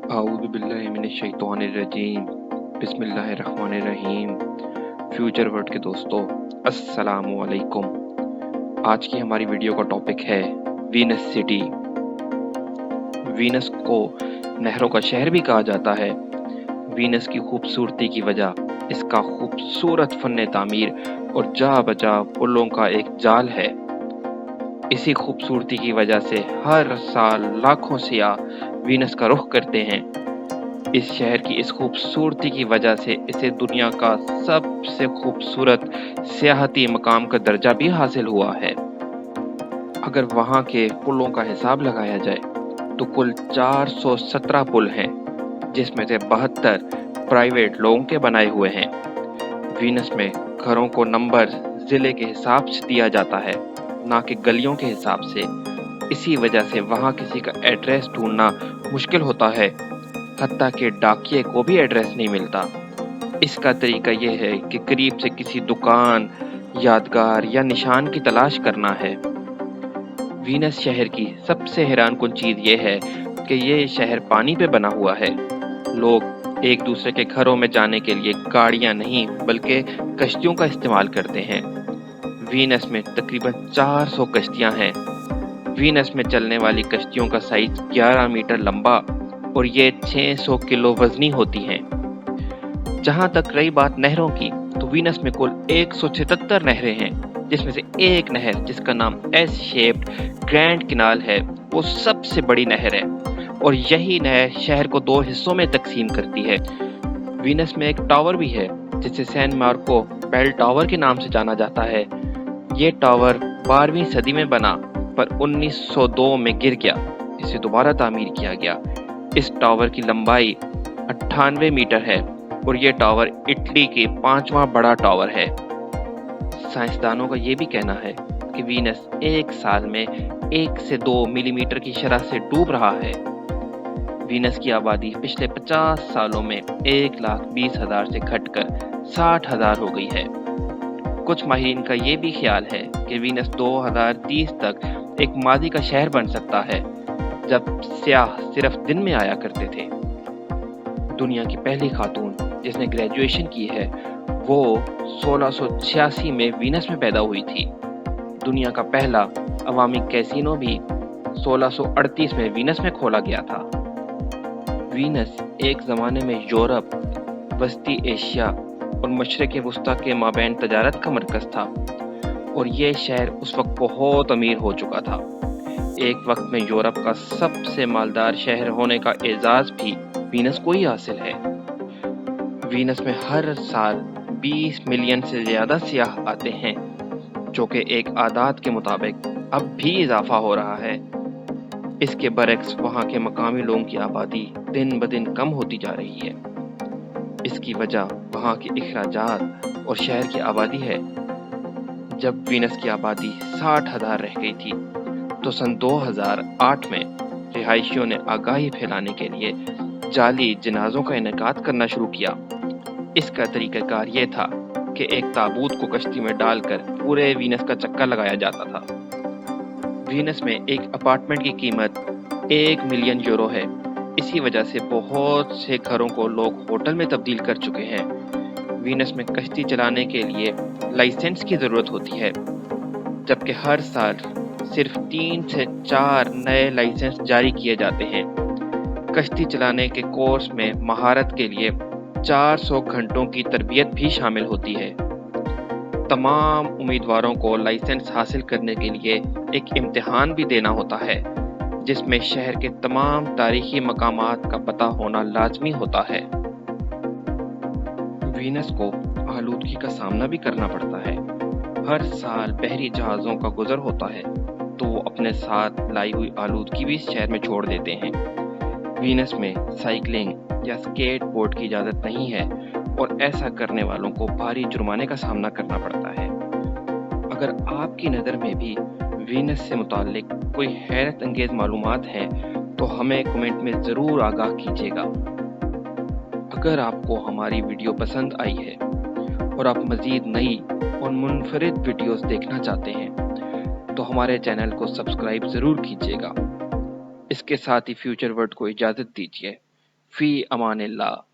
अऊज़ु बिल्लाहि मिनश्शैतानिर्रजीम बिस्मिल्लाहिर्रहमानिर्रहीम। Future word के दोस्तों, अस्सलामु अलैकुम। आज की हमारी वीडियो का टॉपिक है वीनस सिटी। वीनस को नहरों का शहर भी कहा जाता है। वीनस की खूबसूरती की वजह इसका खूबसूरत फन तामीर और जा बजा पुलों का एक जाल है। इसी खूबसूरती की वजह से हर साल लाखों सियाह वीनस का रुख करते हैं। इस शहर की इस खूबसूरती की वजह से इसे दुनिया का सबसे खूबसूरत सियाहती मकाम का दर्जा भी हासिल हुआ है। अगर वहाँ के पुलों का हिसाब लगाया जाए तो कुल 417 पुल हैं, जिसमें से 72 प्राइवेट लोगों के बनाए हुए हैं। वीनस में घरों को नंबर जिले के हिसाब से दिया जाता है, ना कि गलियों के हिसाब से। इसी वजह से वहाँ किसी का एड्रेस ढूंढना मुश्किल होता है, हत्ता कि डाकिये को भी एड्रेस नहीं मिलता। इसका तरीका यह है कि करीब से किसी दुकान, यादगार या निशान की तलाश करना है। वीनस शहर की सबसे हैरानकुन चीज ये है कि ये शहर पानी पे बना हुआ है। लोग एक दूसरे के घरों में जाने के लिए गाड़ियां नहीं बल्कि कश्तियों का इस्तेमाल करते हैं। वीनस में तकरीबन 400 कश्तियां हैं। वीनस में चलने वाली कश्तियों का साइज 11 मीटर लंबा और ये 600 किलो वजनी होती हैं। जहां तक रही बात नहरों की, तो वीनस में कुल 177 नहरें हैं, जिसमें से एक नहर जिसका नाम एस शेप्ड ग्रैंड किनाल है, वो सबसे बड़ी नहर है और यही नहर शहर को 2 हिस्सों में तकसीम करती है। वीनस में एक टावर भी है जिसे सैन मार्को बेल टावर के नाम से जाना जाता है। ये टावर 12वीं सदी में बना पर 1902 में गिर गया। इसे दोबारा तामीर किया गया। इस टावर की लंबाई 98 मीटर है और ये टावर इटली के 5वां बड़ा टावर है। साइंसदानों का ये भी कहना है कि वीनस एक साल में 1 से 2 मिलीमीटर की शरह से डूब रहा है। वीनस की आबादी पिछले 50 सालों में 1,20,000 से घटकर 60,000 हो गई है। कुछ माहिरीन का ये भी ख्याल है कि वीनस 2030 तक एक मादी का शहर बन सकता है, जब सियाह सिर्फ दिन में आया करते थे। दुनिया की पहली खातून जिसने ग्रेजुएशन की है वो 1686 में वीनस में पैदा हुई थी। दुनिया का पहला अवामी कैसीनो भी 1638 में वीनस में खोला गया था। वीनस एक ज़माने में यूरोप, वस्ती एशिया और मशरिक़ वस्ता के माबैन तजारत का मरकज़ था और ये शहर उस वक्त बहुत अमीर हो चुका था। एक वक्त में यूरोप का सबसे मालदार शहर होने का एजाज़ भी वीनस को ही हासिल है। वीनस में हर साल 20 मिलियन से ज़्यादा सियाह आते हैं, जो कि एक आदात के मुताबिक अब भी इजाफा हो रहा है। इसके बरक्स वहाँ के मकामी लोगों की आबादी दिन ब दिन कम होती जा रही है। इसकी वजह वहाँ के अखराजात और शहर की आबादी है। जब वीनस की आबादी 60,000 रह गई थी तो सन 2008 में रिहायशियों ने आगाही फैलाने के लिए जाली जनाजों का इनेकाद करना शुरू किया। इसका तरीकाकार ये था कि एक ताबूत को कश्ती में डालकर पूरे वीनस का चक्कर लगाया जाता था। वीनस में एक अपार्टमेंट की कीमत 1 मिलियन यूरो है। इसी वजह से बहुत से घरों को लोग होटल में तब्दील कर चुके हैं। वीनस में कश्ती चलाने के लिए लाइसेंस की ज़रूरत होती है, जबकि हर साल सिर्फ 3 से 4 नए लाइसेंस जारी किए जाते हैं। कश्ती चलाने के कोर्स में महारत के लिए 400 घंटों की तरबियत भी शामिल होती है। तमाम उम्मीदवारों को लाइसेंस हासिल करने के लिए एक इम्तिहान भी देना होता है, जिसमें शहर के तमाम तारीखी मकामात का पता होना लाजमी होता है। वीनस को आलूदगी का सामना भी करना पड़ता है। हर साल बहरी जहाज़ों का गुजर होता है तो वो अपने साथ लाई हुई आलूदगी भी शहर में छोड़ देते हैं। वीनस में साइकिलिंग या स्केट बोर्ड की इजाज़त नहीं है और ऐसा करने वालों को भारी जुर्माने का सामना करना पड़ता है। अगर आपकी नज़र में भी वीनस से मुताल्लिक कोई हैरत अंगेज़ मालूमात हैं तो हमें कमेंट में ज़रूर आगाह कीजिएगा। अगर आपको हमारी वीडियो पसंद आई है और आप मज़ीद नई और मुनफरिद वीडियोस देखना चाहते हैं तो हमारे चैनल को सब्सक्राइब ज़रूर कीजिएगा। इसके साथ ही फ्यूचर वर्ड को इजाज़त दीजिए। فی امان اللہ۔